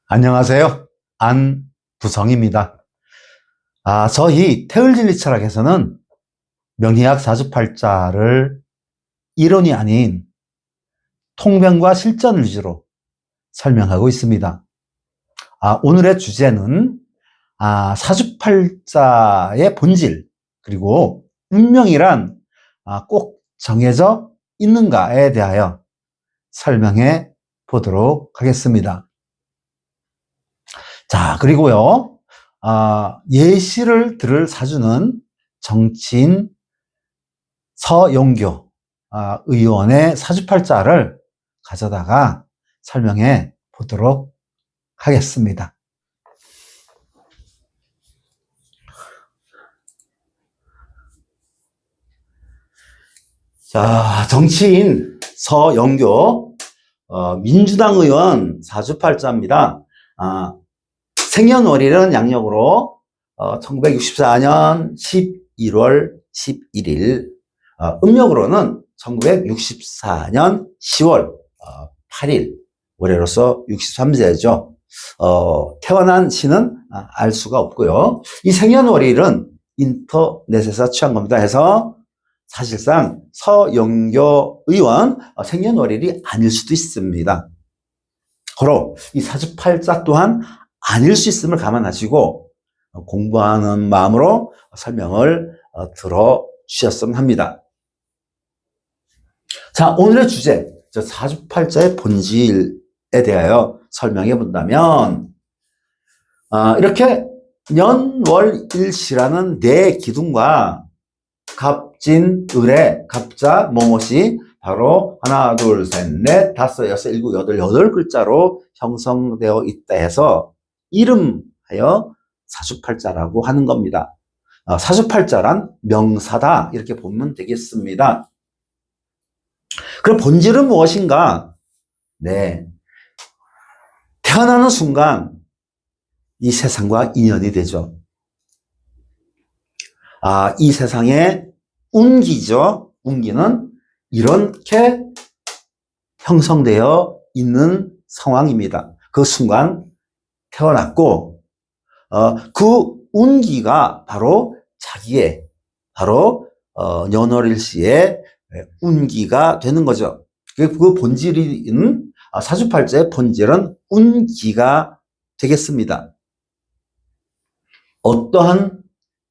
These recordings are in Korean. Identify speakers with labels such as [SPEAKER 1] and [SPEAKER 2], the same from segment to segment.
[SPEAKER 1] 안녕하세요. 안부성입니다. 저희 태을진리 철학에서는 명리학 사주팔자를 이론이 아닌 통변과 실전 위주로 설명하고 있습니다. 오늘의 주제는 사주팔자의 본질, 그리고 운명이란 꼭 정해져 있는가에 대하여 설명해 보도록 하겠습니다. 자, 그리고요, 예시를 들을 사주는 정치인 서용교 의원의 사주팔자를 가져다가 설명해 보도록 하겠습니다. 자, 정치인 서용교 민주당 의원 사주팔자입니다. 생년월일은 양력으로 1964년 11월 11일, 음력으로는 1964년 10월 8일, 올해로서 63세죠. 태어난 시는 알 수가 없고요. 이 생년월일은 인터넷에서 취한 겁니다. 해서 사실상 서영교 의원 생년월일이 아닐 수도 있습니다. 고로 이 사주팔자 또한 아닐 수 있음을 감안하시고 공부하는 마음으로 설명을 들어주셨으면 합니다. 자, 오늘의 주제, 사주팔자의 본질에 대하여 설명해 본다면, 이렇게 년월일시라는 네 기둥과 갑진, 을의 갑자, 뭐뭐시 바로 하나, 둘, 셋, 넷, 다섯, 여섯, 일곱, 여덟 글자로 형성되어 있다 해서 이름하여 사주팔자라고 하는 겁니다. 사주팔자란 명사다, 이렇게 보면 되겠습니다. 그럼 본질은 무엇인가? 네, 태어나는 순간 이 세상과 인연이 되죠. 이 세상의 운기죠. 운기는 이렇게 형성되어 있는 상황입니다. 그 순간 태어났고, 그 운기가 바로 자기의, 바로 년월일시의 운기가 되는 거죠. 그 본질인, 사주팔자의 본질은 운기가 되겠습니다. 어떠한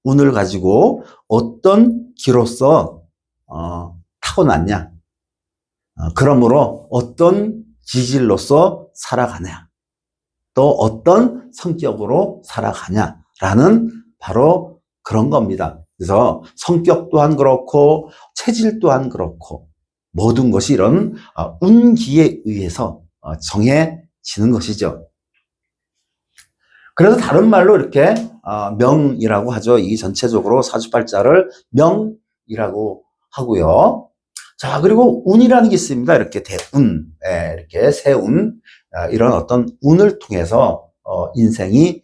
[SPEAKER 1] 운을 가지고 어떤 기로서 타고났냐, 그러므로 어떤 기질로서 살아가냐, 또 어떤 성격으로 살아가냐라는 바로 그런 겁니다. 그래서 성격 또한 그렇고 체질 또한 그렇고 모든 것이 이런 운기에 의해서 정해지는 것이죠. 그래서 다른 말로 이렇게 명이라고 하죠. 이 전체적으로 사주팔자를 명이라고 하고요. 자, 그리고 운이라는 게 있습니다. 이렇게 대운, 이렇게 세운, 이런 어떤 운을 통해서 인생이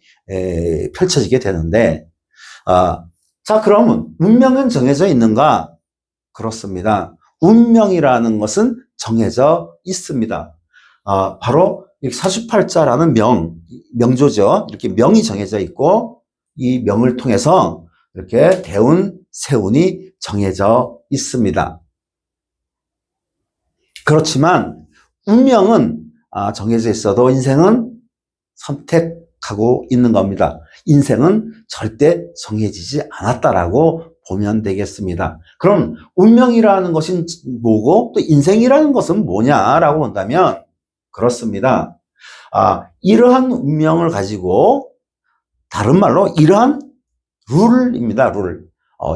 [SPEAKER 1] 펼쳐지게 되는데, 자, 그러면 운명은 정해져 있는가? 그렇습니다. 운명이라는 것은 정해져 있습니다. 바로 사주팔자라는 명조죠. 이렇게 명이 정해져 있고, 이 명을 통해서 이렇게 대운, 세운이 정해져 있습니다. 그렇지만 운명은 정해져 있어도 인생은 선택하고 있는 겁니다. 인생은 절대 정해지지 않았다라고 보면 되겠습니다. 그럼 운명이라는 것은 뭐고 또 인생이라는 것은 뭐냐라고 본다면 그렇습니다. 이러한 운명을 가지고, 다른 말로 이러한 룰입니다. 룰.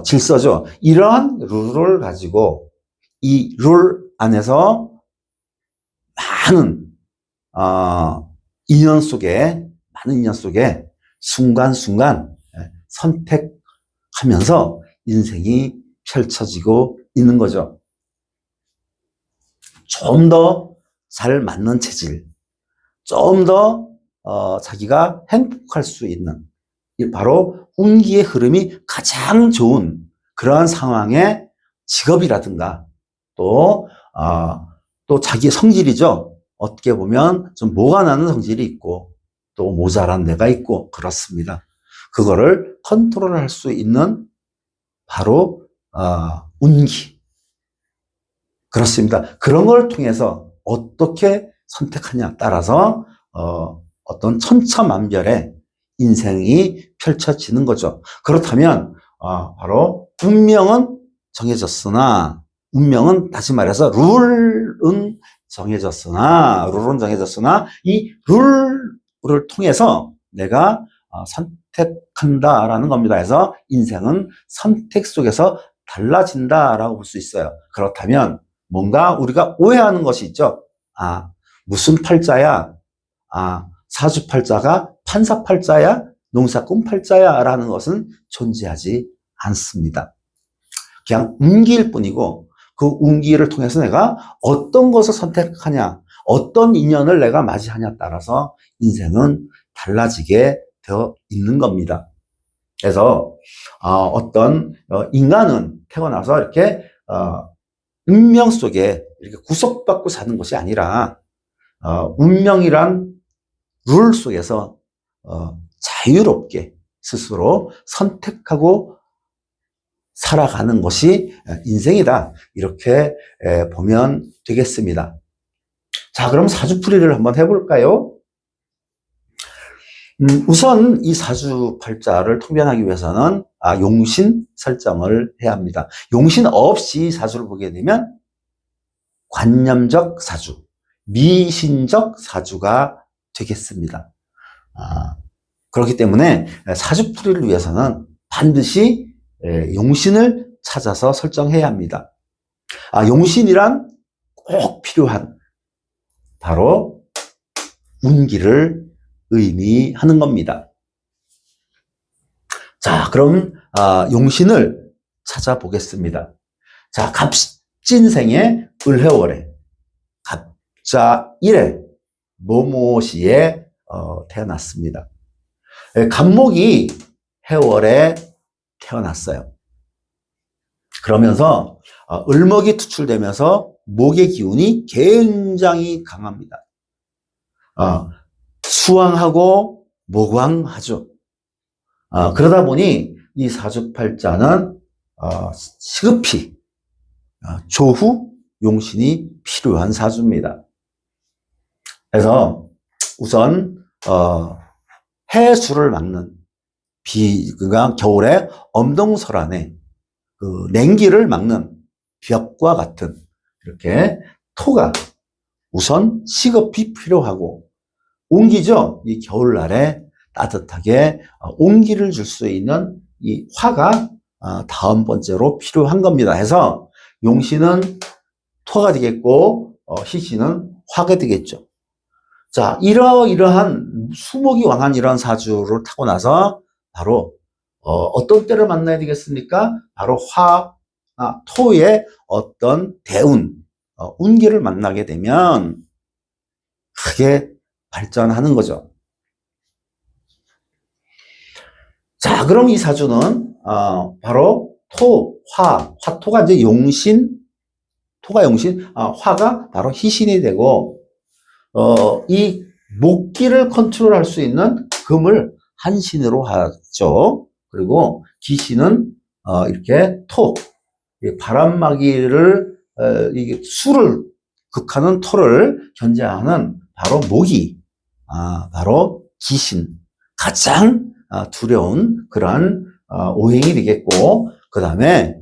[SPEAKER 1] 질서죠. 이러한 룰을 가지고 이 룰 안에서 많은 인연 속에 순간순간 선택하면서 인생이 펼쳐지고 있는 거죠. 좀 더 잘 맞는 체질, 좀 더 자기가 행복할 수 있는, 바로 운기의 흐름이 가장 좋은 그러한 상황의 직업이라든가 또 자기의 성질이죠. 어떻게 보면 좀 모가 나는 성질이 있고, 또 모자란 데가 있고 그렇습니다. 그거를 컨트롤할 수 있는 바로 운기. 그렇습니다. 그런 걸 통해서 어떻게 선택하냐 따라서 어떤 천차만별의 인생이 펼쳐지는 거죠. 그렇다면 바로 운명은 정해졌으나 다시 말해서 룰은 정해졌으나 이 룰을 통해서 내가 선택한다라는 겁니다. 그래서 인생은 선택 속에서 달라진다라고 볼 수 있어요. 그렇다면 뭔가 우리가 오해하는 것이 있죠. 무슨 팔자야? 사주팔자가 판사팔자야? 농사꾼팔자야? 라는 것은 존재하지 않습니다. 그냥 운기일 뿐이고 그 운기를 통해서 내가 어떤 것을 선택하냐, 어떤 인연을 내가 맞이하냐에 따라서 인생은 달라지게 되어 있는 겁니다. 그래서 어떤 인간은 태어나서 이렇게 운명 속에 이렇게 구속받고 사는 것이 아니라 운명이란 룰 속에서 자유롭게 스스로 선택하고 살아가는 것이 인생이다. 이렇게 보면 되겠습니다. 자, 그럼 사주풀이를 한번 해볼까요? 우선 이 사주팔자를 통변하기 위해서는 용신 설정을 해야 합니다. 용신 없이 사주를 보게 되면 관념적 사주, 미신적 사주가 되겠습니다. 그렇기 때문에 사주풀이를 위해서는 반드시 용신을 찾아서 설정해야 합니다. 용신이란 꼭 필요한 바로 운기를 의미하는 겁니다. 자, 그럼 용신을 찾아보겠습니다. 자, 갑진생의 을해월에 갑자일에 모모시에 태어났습니다. 갑목이 해월에 태어났어요. 그러면서 을목이 투출되면서 목의 기운이 굉장히 강합니다. 수왕하고 목왕하죠. 그러다 보니 이 사주팔자는 시급히 조후 용신이 필요한 사주입니다. 그래서 우선 해수를 막는 그러니까 겨울에 엄동설안에 그 냉기를 막는 벽과 같은 이렇게 토가 우선 시급히 필요하고 온기죠. 이 겨울날에 따뜻하게 온기를 줄 수 있는 이 화가 다음 번째로 필요한 겁니다. 해서 용신은 토가 되겠고 희신은 화가 되겠죠. 자, 이러한 수목이 왕한 이런 사주를 타고 나서 바로 어떤 때를 만나야 되겠습니까? 바로 토의 어떤 대운, 운기를 만나게 되면 크게 발전하는 거죠. 자, 그럼 이 사주는 바로 화토가 이제 토가 용신, 화가 바로 희신이 되고 이 목기를 컨트롤할 수 있는 금을 한신으로 하죠. 그리고 기신은 이렇게 바람막이를 이게 수를 극하는 토를 견제하는 바로 목이 바로 기신, 가장 두려운 그런 오행이 되겠고, 그 다음에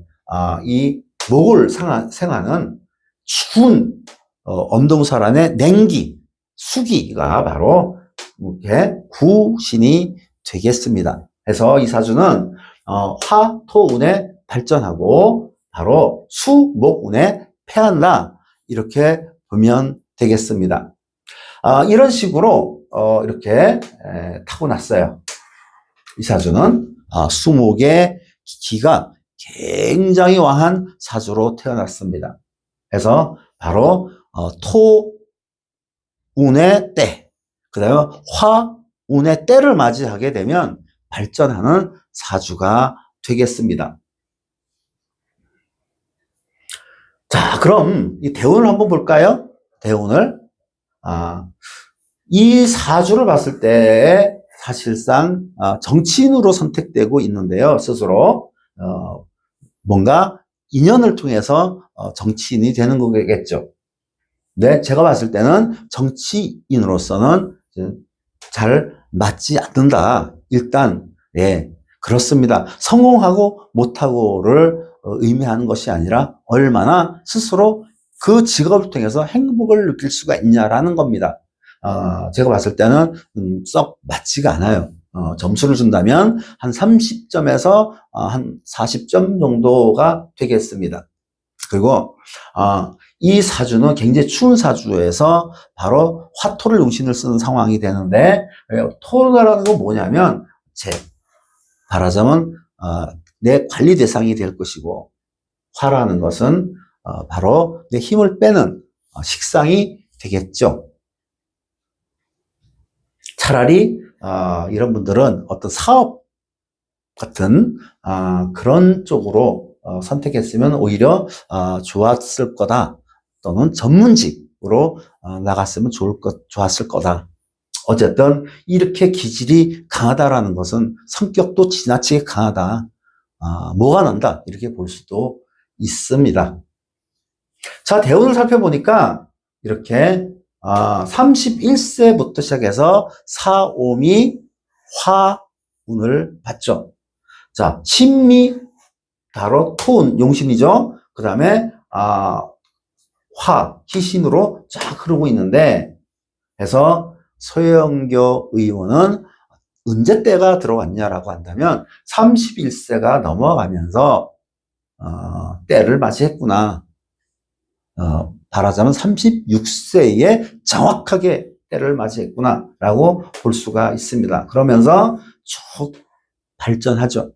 [SPEAKER 1] 이 목을 생하는 추운 엄동설안의 냉기, 수기가 바로 이렇게 구신이 되겠습니다. 그래서 이 사주는 화토운에 발전하고 바로 수목운에 패한다, 이렇게 보면 되겠습니다. 이런 식으로 이렇게 타고났어요. 이 사주는 수목의 기가 굉장히 왕한 사주로 태어났습니다. 그래서 바로 토운의 때, 그 다음에 화운의 때를 맞이하게 되면 발전하는 사주가 되겠습니다. 자, 그럼 이 대운을 한번 볼까요? 대운을 이 사주를 봤을 때 사실상 정치인으로 선택되고 있는데요. 스스로 뭔가 인연을 통해서 정치인이 되는 거겠죠. 네, 제가 봤을 때는 정치인으로서는 잘 맞지 않는다. 일단 예, 그렇습니다. 성공하고 못하고를 의미하는 것이 아니라 얼마나 스스로 그 직업을 통해서 행복을 느낄 수가 있냐라는 겁니다. 제가 봤을 때는 썩 맞지가 않아요. 점수를 준다면 한 30점에서 한 40점 정도가 되겠습니다. 그리고 이 사주는 굉장히 추운 사주에서 바로 화토를 용신을 쓰는 상황이 되는데, 토라는 건 뭐냐면 말하자면 내 관리 대상이 될 것이고, 화라는 것은 바로 내 힘을 빼는 식상이 되겠죠. 차라리 이런 분들은 어떤 사업 같은 그런 쪽으로 선택했으면 오히려 좋았을 거다. 또는 전문직으로 나갔으면 좋았을 거다. 어쨌든 이렇게 기질이 강하다라는 것은 성격도 지나치게 강하다. 뭐가 난다. 이렇게 볼 수도 있습니다. 자, 대운을 살펴보니까 이렇게 31세부터 시작해서 사오미 화운을 받죠. 자, 신미 바로 토운 용신이죠. 그 다음에 화 희신으로 쫙 흐르고 있는데, 해서 서영교 의원은 언제 때가 들어왔냐라고 한다면 31세가 넘어가면서 때를 맞이했구나. 말하자면 36세에 정확하게 때를 맞이했구나 라고 볼 수가 있습니다. 그러면서 쭉 발전하죠.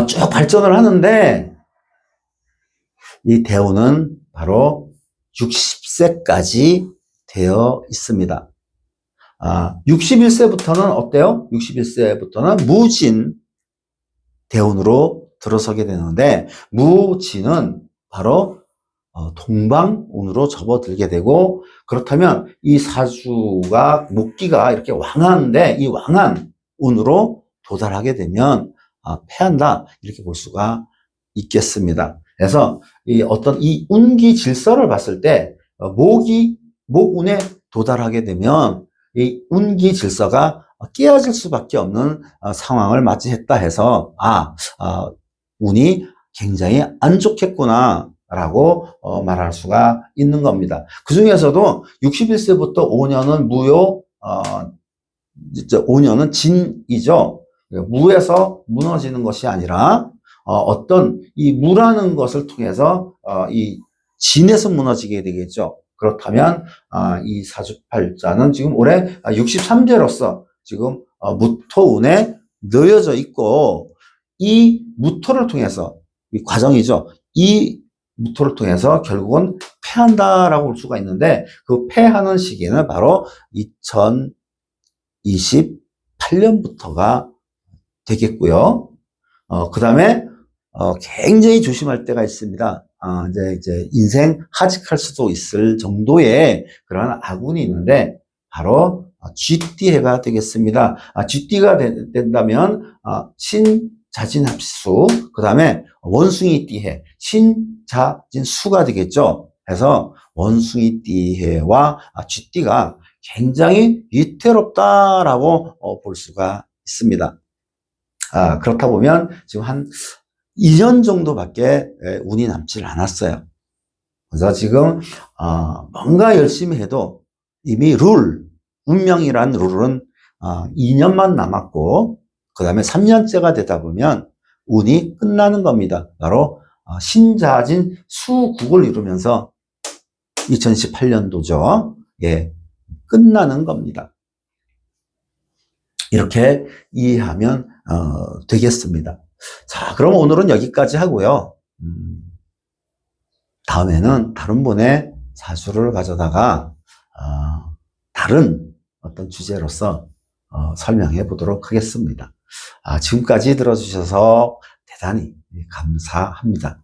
[SPEAKER 1] 쭉 발전을 하는데, 이 대운은 바로 60세까지 되어 있습니다. 61세부터는 어때요? 61세부터는 무진 대운으로 들어서게 되는데, 무진은 바로 동방운으로 접어들게 되고, 그렇다면 이 사주가 목기가 이렇게 왕한데, 이 왕한 운으로 도달하게 되면 패한다, 이렇게 볼 수가 있겠습니다. 그래서 어떤 이 운기 질서를 봤을 때 목운에 도달하게 되면 이 운기 질서가 깨어질 수밖에 없는 상황을 맞이했다 해서 운이 굉장히 안 좋겠구나 라고 말할 수가 있는 겁니다. 그 중에서도 61세부터 5년은 무효, 5년은 진이죠. 무에서 무너지는 것이 아니라 어떤 이 무라는 것을 통해서 이 진에서 무너지게 되겠죠. 그렇다면 이 사주팔자는 지금 올해 63세로서 지금 무토운에 놓여져 있고, 이 무토를 통해서 이 과정이죠. 이 무토를 통해서 결국은 패한다라고 볼 수가 있는데, 그 패하는 시기는 바로 2028년부터가 되겠고요. 그 다음에 굉장히 조심할 때가 있습니다. 이제 인생 하직할 수도 있을 정도의 그런 아군이 있는데, 바로 쥐띠해가 되겠습니다. 쥐띠가 된다면 신자진합수, 그 다음에 원숭이띠해, 신자진수가 되겠죠. 그래서 원숭이띠해와 쥐띠가 굉장히 위태롭다라고 볼 수가 있습니다. 그렇다 보면 지금 한 2년 정도밖에 운이 남질 않았어요. 그래서 지금 뭔가 열심히 해도 이미 운명이란 룰은 2년만 남았고, 그 다음에 3년째가 되다 보면 운이 끝나는 겁니다. 바로 신자진 수국을 이루면서 2018년도죠. 예, 끝나는 겁니다. 이렇게 이해하면 되겠습니다. 자, 그럼 오늘은 여기까지 하고요. 다음에는 다른 분의 사주를 가져다가 다른 어떤 주제로서 설명해 보도록 하겠습니다. 지금까지 들어주셔서 대단히 감사합니다.